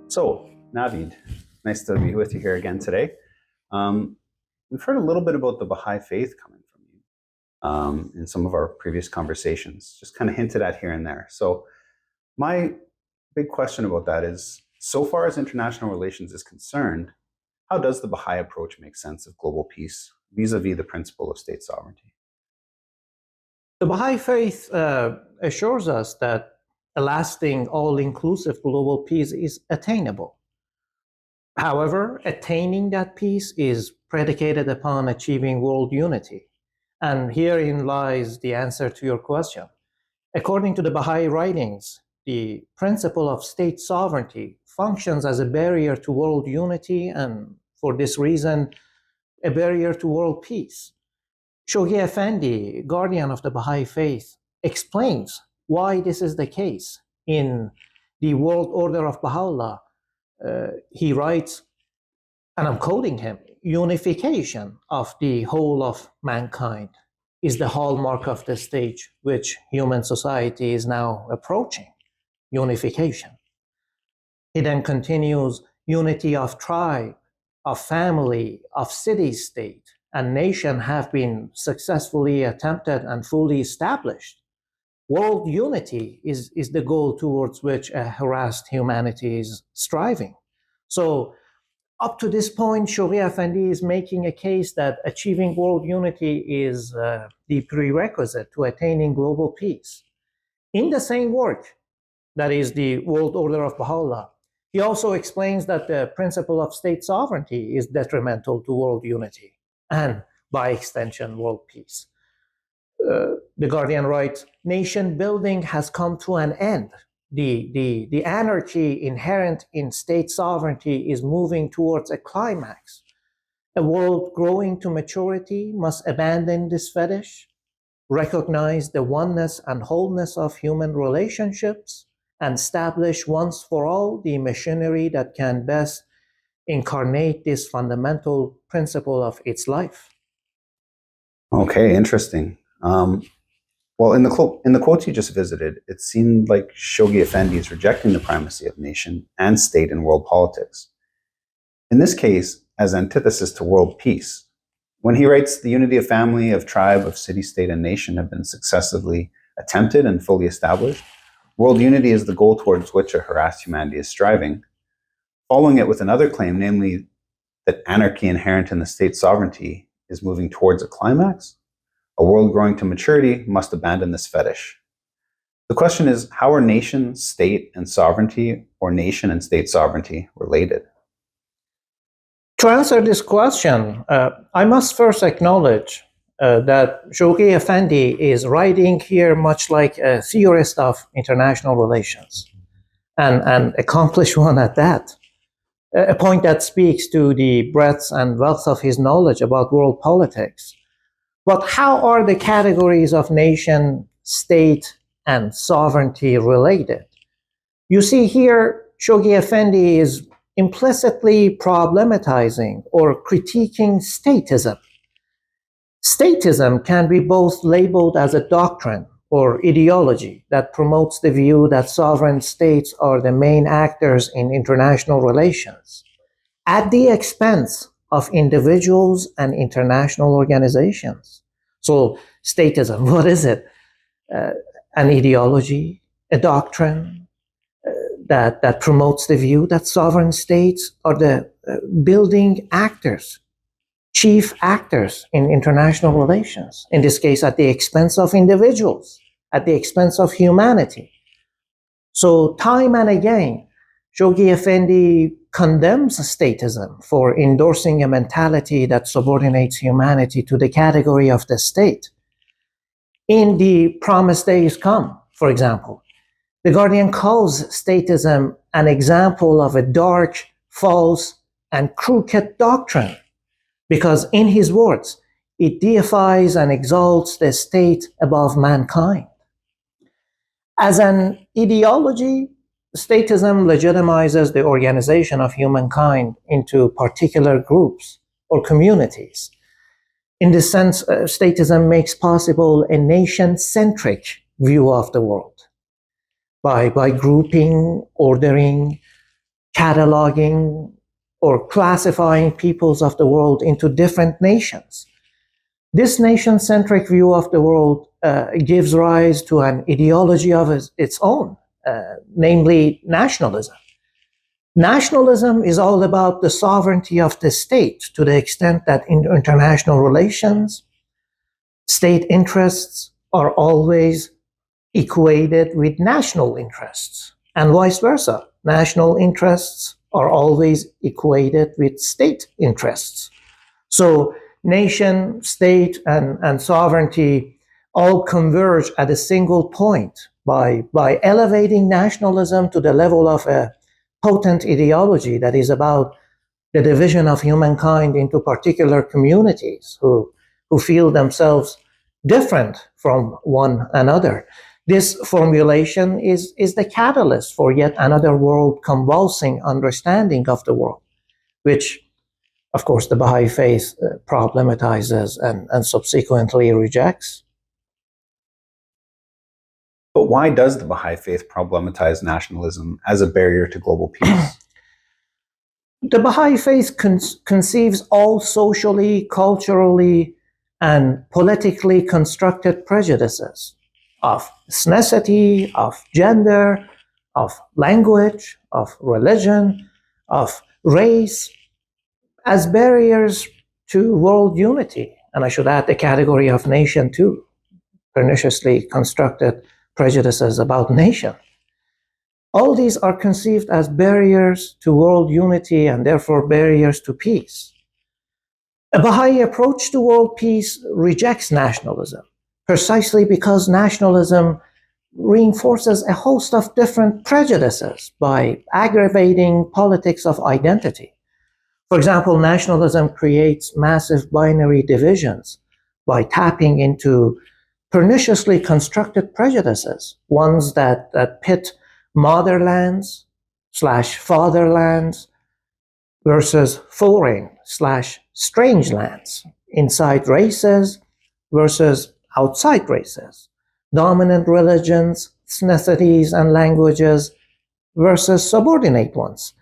So, Navid, nice to be with you here again today. We've heard a little bit about the Baha'i faith coming from you in some of our previous conversations, just kind of hinted at here and there. So, my big question about that is so far as international relations is concerned, how does the Baha'i approach make sense of global peace vis a vis the principle of state sovereignty? The Baha'i faith assures us that a lasting, all-inclusive global peace is attainable. However, attaining that peace is predicated upon achieving world unity. And herein lies the answer to your question. According to the Baha'i writings, the principle of state sovereignty functions as a barrier to world unity and, for this reason, a barrier to world peace. Shoghi Effendi, guardian of the Baha'i faith, explains why this is the case. In the World Order of Baha'u'llah, he writes, and I'm quoting him, unification of the whole of mankind is the hallmark of the stage which human society is now approaching, unification. He then continues, unity of tribe, of family, of city-state, and nation have been successfully attempted and fully established. World unity is the goal towards which a harassed humanity is striving. So up to this point, Shoghi Effendi is making a case that achieving world unity is the prerequisite to attaining global peace. In the same work, that is the World Order of Baha'u'llah, he also explains that the principle of state sovereignty is detrimental to world unity and, by extension, world peace. The Guardian writes, nation building has come to an end. The anarchy inherent in state sovereignty is moving towards a climax. A world growing to maturity must abandon this fetish, recognize the oneness and wholeness of human relationships, and establish once for all the machinery that can best incarnate this fundamental principle of its life. Okay, interesting. Well, in the quotes you just visited, it seemed like Shoghi Effendi is rejecting the primacy of nation and state in world politics. In this case, as antithesis to world peace, when he writes the unity of family, of tribe, of city, state, and nation have been successively attempted and fully established, world unity is the goal towards which a harassed humanity is striving, following it with another claim, namely that anarchy inherent in the state sovereignty is moving towards a climax. A world growing to maturity must abandon this fetish. The question is, how are nation, state, and sovereignty, or nation and state sovereignty, related? To answer this question, I must first acknowledge that Shoghi Effendi is writing here much like a theorist of international relations, and an accomplished one at that. A point that speaks to the breadth and wealth of his knowledge about world politics. But how are the categories of nation, state, and sovereignty related? You see here, Shoghi Effendi is implicitly problematizing or critiquing statism. Statism can be both labeled as a doctrine or ideology that promotes the view that sovereign states are the main actors in international relations, at the expense of individuals and international organizations. So statism, what is it? An ideology, a doctrine that promotes the view that sovereign states are the building actors, chief actors in international relations, in this case at the expense of individuals, at the expense of humanity. So time and again, Shoghi Effendi condemns statism for endorsing a mentality that subordinates humanity to the category of the state. In The Promised Days Come, for example, the Guardian calls statism an example of a dark, false, and crooked doctrine, because in his words, it deifies and exalts the state above mankind. As an ideology, statism legitimizes the organization of humankind into particular groups or communities. In this sense, statism makes possible a nation-centric view of the world by grouping, ordering, cataloging or classifying peoples of the world into different nations. This nation-centric view of the world gives rise to an ideology of its own, namely nationalism. Nationalism is all about the sovereignty of the state to the extent that in international relations, state interests are always equated with national interests, and vice versa. National interests are always equated with state interests. So nation, state, and sovereignty all converge at a single point by elevating nationalism to the level of a potent ideology that is about the division of humankind into particular communities who feel themselves different from one another. This formulation is the catalyst for yet another world convulsing understanding of the world, which, of course, the Baha'i faith problematizes and subsequently rejects. But why does the Baha'i faith problematize nationalism as a barrier to global peace? The Baha'i faith conceives all socially, culturally, and politically constructed prejudices of ethnicity, of gender, of language, of religion, of race, as barriers to world unity. And I should add the category of nation too, perniciously constructed prejudices about nation. All these are conceived as barriers to world unity and therefore barriers to peace. A Baha'i approach to world peace rejects nationalism, precisely because nationalism reinforces a host of different prejudices by aggravating politics of identity. For example, nationalism creates massive binary divisions by tapping into perniciously constructed prejudices, ones that pit motherlands / fatherlands versus foreign / strange lands, inside races versus outside races, dominant religions, ethnicities, and languages versus subordinate ones.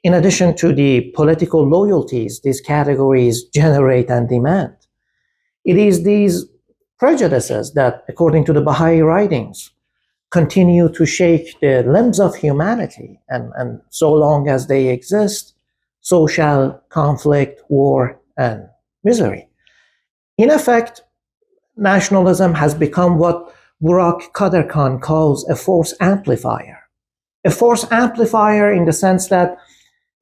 In addition to the political loyalties these categories generate and demand. It is these prejudices that, according to the Baha'i writings, continue to shake the limbs of humanity, and so long as they exist, so shall conflict, war, and misery. In effect, nationalism has become what Burak Qadir Khan calls a force amplifier. A force amplifier in the sense that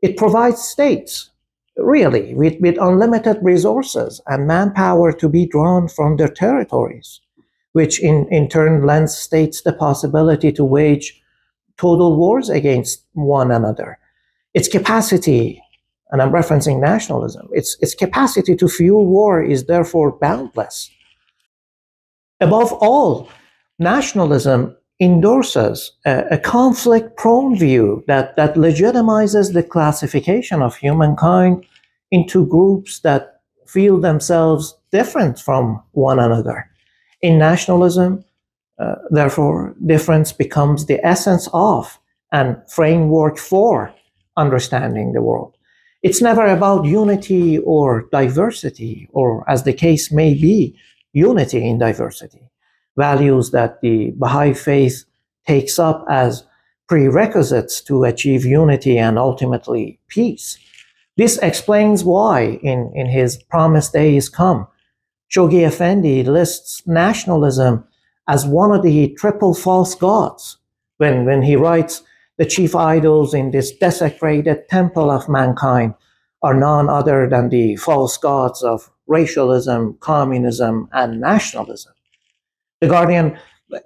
it provides states, really, with unlimited resources and manpower to be drawn from their territories, which in turn lends states the possibility to wage total wars against one another. Its capacity, and I'm referencing nationalism, its capacity to fuel war is therefore boundless. Above all, nationalism endorses a conflict-prone view that legitimizes the classification of humankind into groups that feel themselves different from one another. In nationalism, therefore, difference becomes the essence of and framework for understanding the world. It's never about unity or diversity, or as the case may be, unity in diversity, values that the Baha'i faith takes up as prerequisites to achieve unity and ultimately peace. This explains why, in his Promised Day is Come, Shoghi Effendi lists nationalism as one of the triple false gods when he writes, the chief idols in this desecrated temple of mankind are none other than the false gods of racialism, communism, and nationalism. The Guardian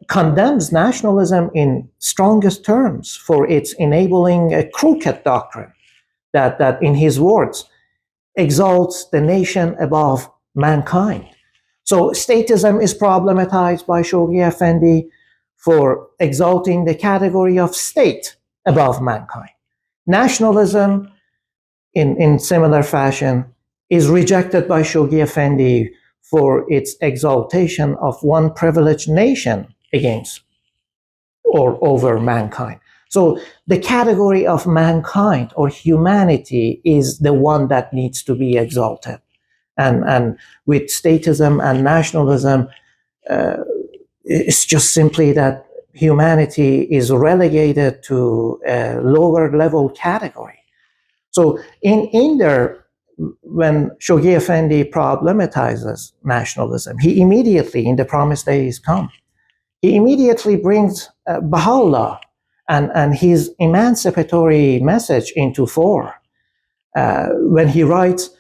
condemns nationalism in strongest terms for its enabling a crooked doctrine that in his words, exalts the nation above mankind. So statism is problematized by Shoghi Effendi for exalting the category of state above mankind. Nationalism, in similar fashion, is rejected by Shoghi Effendi for its exaltation of one privileged nation against or over mankind. So the category of mankind or humanity is the one that needs to be exalted. And with statism and nationalism, it's just simply that humanity is relegated to a lower level category. So in there, when Shoghi Effendi problematizes nationalism, he immediately, in The Promised Day is Come, he immediately brings Baha'u'llah and his emancipatory message into fore when he writes,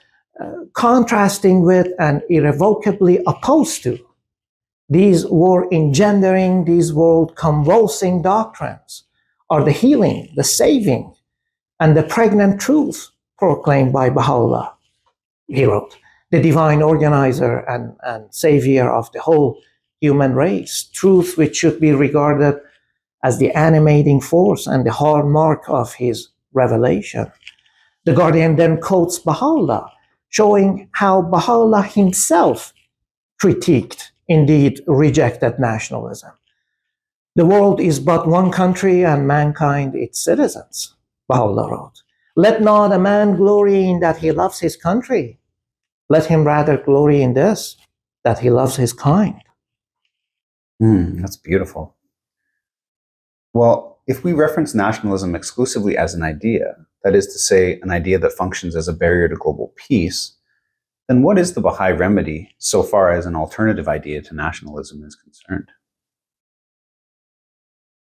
contrasting with and irrevocably opposed to these war engendering, these world convulsing doctrines are the healing, the saving, and the pregnant truth proclaimed by Baha'u'llah. He wrote, the divine organizer and savior of the whole human race, truth which should be regarded as the animating force and the hallmark of his revelation. The Guardian then quotes Baha'u'llah, showing how Baha'u'llah himself critiqued, indeed rejected nationalism. The world is but one country and mankind its citizens, Baha'u'llah wrote. Let not a man glory in that he loves his country. Let him rather glory in this, that he loves his kind. That's beautiful. Well, if we reference nationalism exclusively as an idea, that is to say, an idea that functions as a barrier to global peace, then what is the Baha'i remedy so far as an alternative idea to nationalism is concerned?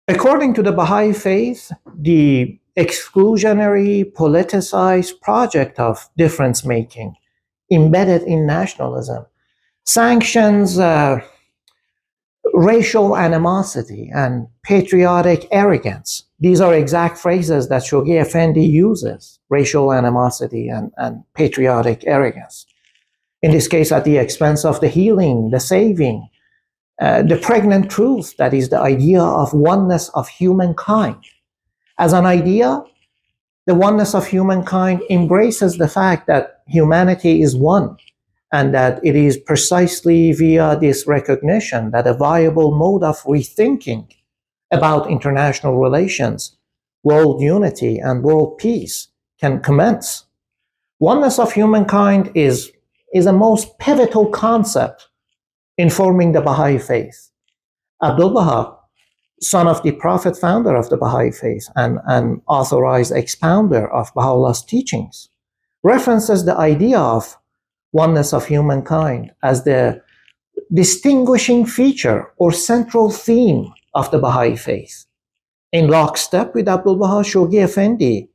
According to the Baha'i faith, the exclusionary, politicized project of difference-making embedded in nationalism sanctions racial animosity and patriotic arrogance. These are exact phrases that Shoghi Effendi uses, racial animosity and patriotic arrogance. In this case, at the expense of the healing, the saving, the pregnant truth, that is the idea of oneness of humankind. As an idea, the oneness of humankind embraces the fact that humanity is one, and that it is precisely via this recognition that a viable mode of rethinking about international relations, world unity, and world peace can commence. Oneness of humankind is a most pivotal concept in forming the Baha'i faith. Abdul Baha, son of the Prophet, founder of the Baha'i faith and authorized expounder of Baha'u'llah's teachings, references the idea of oneness of humankind as the distinguishing feature or central theme of the Baha'i faith. In lockstep with Abdul Baha, Shoghi Effendi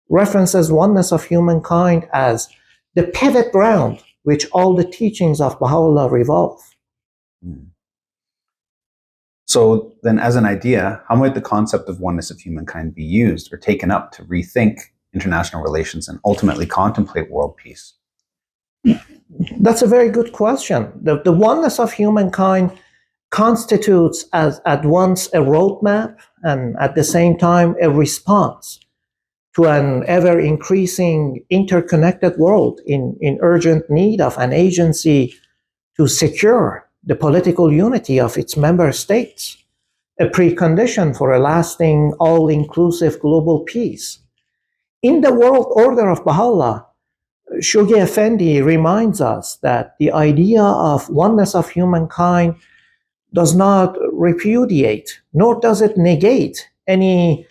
references oneness of humankind as the pivot ground which all the teachings of Baha'u'llah revolve. So then, as an idea, how might the concept of oneness of humankind be used or taken up to rethink international relations and ultimately contemplate world peace? That's a very good question. The oneness of humankind constitutes as at once a roadmap and at the same time a response to an ever-increasing interconnected world in urgent need of an agency to secure the political unity of its member states, a precondition for a lasting, all-inclusive global peace. In the world order of Baha'u'llah, Shoghi Effendi reminds us that the idea of oneness of humankind does not repudiate, nor does it negate any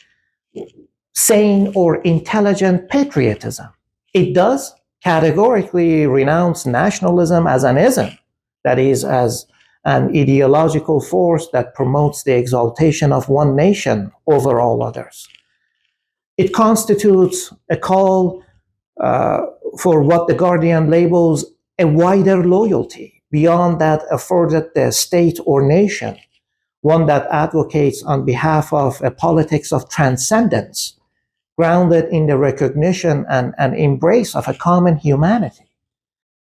sane or intelligent patriotism. It does categorically renounce nationalism as an ism, that is, as an ideological force that promotes the exaltation of one nation over all others. It constitutes a call for what the Guardian labels a wider loyalty beyond that afforded the state or nation, one that advocates on behalf of a politics of transcendence, grounded in the recognition and embrace of a common humanity.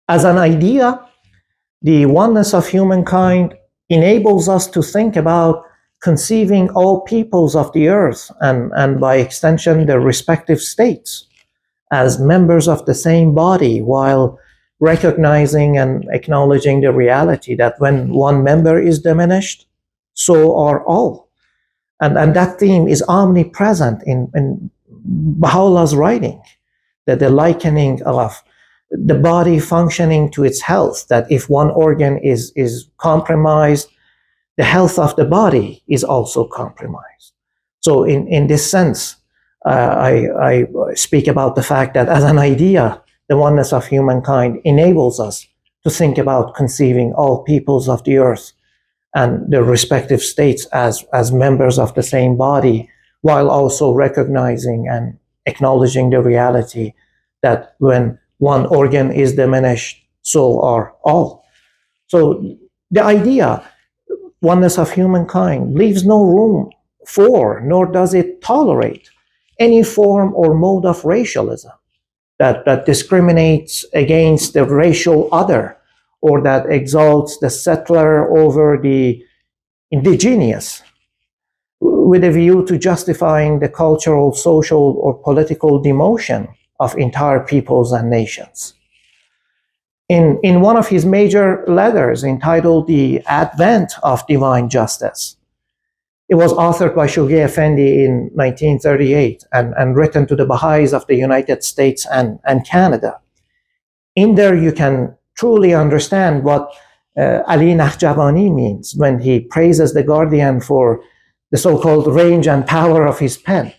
As an idea, the oneness of humankind enables us to think about conceiving all peoples of the earth and by extension their respective states as members of the same body, while recognizing and acknowledging the reality that when one member is diminished, so are all. And that theme is omnipresent in Baha'u'llah's writing, that the likening of the body functioning to its health, that if one organ is compromised, the health of the body is also compromised. So in this sense, I speak about the fact that as an idea, the oneness of humankind enables us to think about conceiving all peoples of the earth and their respective states as members of the same body, while also recognizing and acknowledging the reality that when one organ is diminished, so are all. So the idea, oneness of humankind, leaves no room for, nor does it tolerate, any form or mode of racialism that discriminates against the racial other, or that exalts the settler over the indigenous, with a view to justifying the cultural, social, or political demotion of entire peoples and nations. In one of his major letters entitled The Advent of Divine Justice, it was authored by Shoghi Effendi in 1938 and written to the Baha'is of the United States and Canada. In there, you can truly understand what Ali Nahjavani means when he praises the Guardian for the so-called range and power of his pen.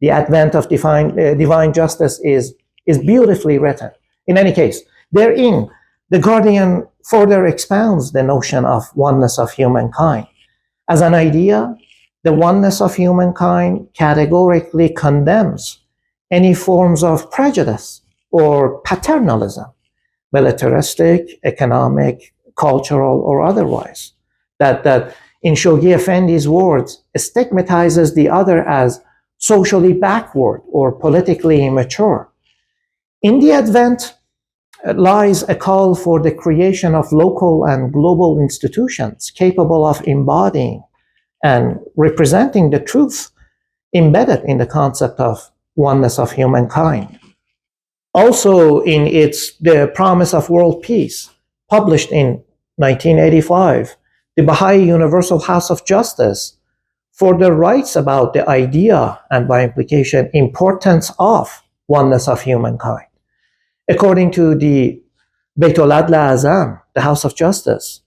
The Advent of divine justice is beautifully written. In any case, therein, the Guardian further expounds the notion of oneness of humankind. As an idea, the oneness of humankind categorically condemns any forms of prejudice or paternalism, militaristic, economic, cultural, or otherwise, that in Shoghi Effendi's words, stigmatizes the other as socially backward or politically immature. In the Advent lies a call for the creation of local and global institutions capable of embodying and representing the truth embedded in the concept of oneness of humankind. Also, in The Promise of World Peace, published in 1985, the Baha'i Universal House of Justice further writes about the idea and, by implication, importance of oneness of humankind. According to the Baitul Adl Azam, the House of Justice,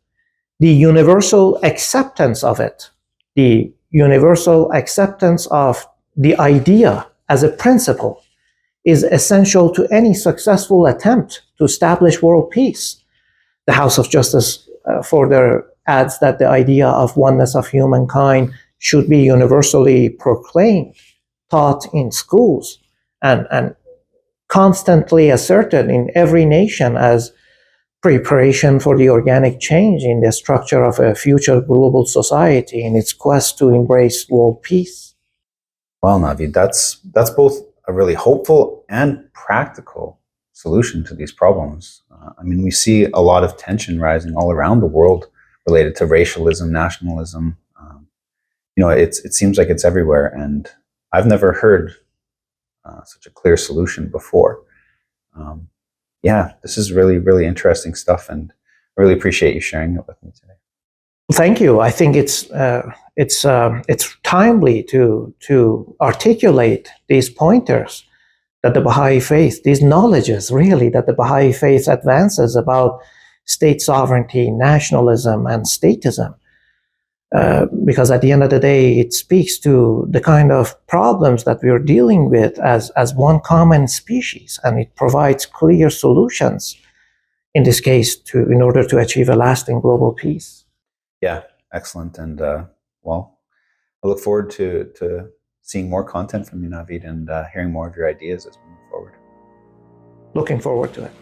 the universal acceptance of it, the universal acceptance of the idea as a principle, is essential to any successful attempt to establish world peace. The House of Justice further adds that the idea of oneness of humankind should be universally proclaimed, taught in schools, and constantly asserted in every nation as preparation for the organic change in the structure of a future global society in its quest to embrace world peace. Well, Navid, that's both a really hopeful and practical solution to these problems. I mean, we see a lot of tension rising all around the world related to racialism, nationalism. It seems like it's everywhere, and I've never heard such a clear solution before. This is really, really interesting stuff, and I really appreciate you sharing it with me today. Thank you. I think it's timely to articulate these pointers that the Baha'i faith, these knowledges really that the Baha'i faith advances about state sovereignty, nationalism, and statism. Because at the end of the day, it speaks to the kind of problems that we are dealing with as one common species, and it provides clear solutions, in this case, in order to achieve a lasting global peace. Yeah, excellent. And I look forward to seeing more content from you, Navid, and hearing more of your ideas as we move forward. Looking forward to it.